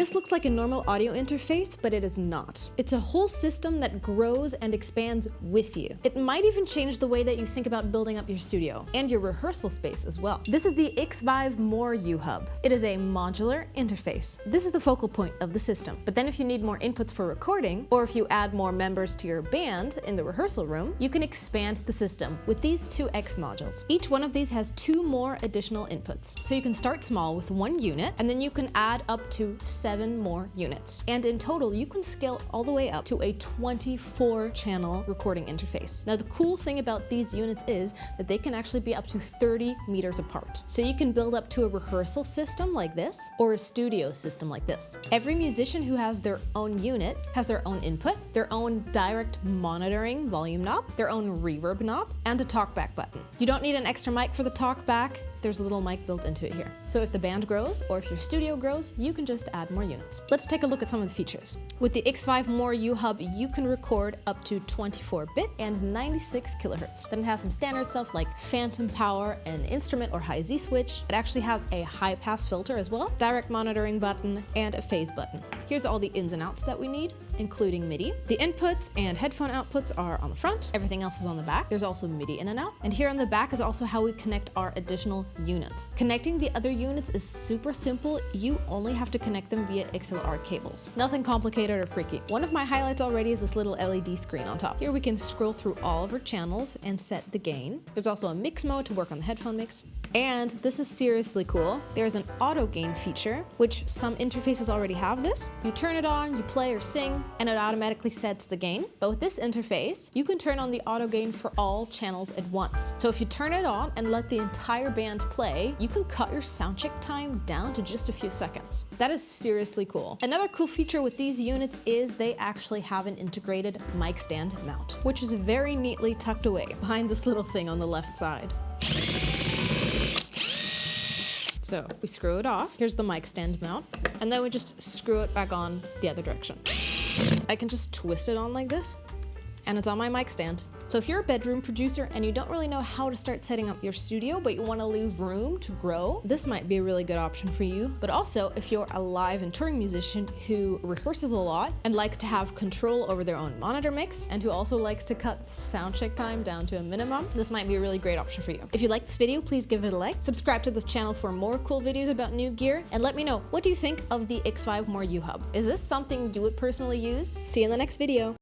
This looks like a normal audio interface, but it is not. It's a whole system that grows and expands with you. It might even change the way that you think about building up your studio and your rehearsal space as well. This is the XVive More U-Hub. It is a modular interface. This is the focal point of the system. But then if you need more inputs for recording, or if you add more members to your band in the rehearsal room, you can expand the system with these 2X modules. Each one of these has 2 more additional inputs. So you can start small with 1 unit, and then you can add up to 7 more units. And in total, you can scale all the way up to a 24-channel recording interface. Now, the cool thing about these units is that they can actually be up to 30 meters apart. So you can build up to a rehearsal system like this, or a studio system like this. Every musician who has their own unit has their own input, their own direct monitoring volume knob, their own reverb knob, and a talkback button. You don't need an extra mic for the talkback. There's a little mic built into it here. So if the band grows, or if your studio grows, you can just add more units. Let's take a look at some of the features. With the XVive More U-Hub, you can record up to 24-bit and 96 kilohertz. Then it has some standard stuff like phantom power, an instrument or high Z switch. It actually has a high pass filter as well, direct monitoring button, and a phase button. Here's all the ins and outs that we need, including MIDI. The inputs and headphone outputs are on the front. Everything else is on the back. There's also MIDI in and out. And here on the back is also how we connect our additional units. Connecting the other units is super simple. You only have to connect them via XLR cables. Nothing complicated or freaky. One of my highlights already is this little LED screen on top. Here we can scroll through all of our channels and set the gain. There's also a mix mode to work on the headphone mix. And this is seriously cool. There's an auto gain feature, which some interfaces already have this. You turn it on, you play or sing, and it automatically sets the gain. But with this interface, you can turn on the auto gain for all channels at once. So if you turn it on and let the entire band play, you can cut your soundcheck time down to just a few seconds. That is seriously cool. Another cool feature with these units is they actually have an integrated mic stand mount, which is very neatly tucked away behind this little thing on the left side. So we screw it off. Here's the mic stand mount. And then we just screw it back on the other direction. I can just twist it on like this, and it's on my mic stand. So if you're a bedroom producer and you don't really know how to start setting up your studio, but you want to leave room to grow, this might be a really good option for you. But also, if you're a live and touring musician who rehearses a lot and likes to have control over their own monitor mix, and who also likes to cut soundcheck time down to a minimum, this might be a really great option for you. If you like this video, please give it a like, subscribe to this channel for more cool videos about new gear, and let me know, what do you think of the XVive More U-Hub? Is this something you would personally use? See you in the next video.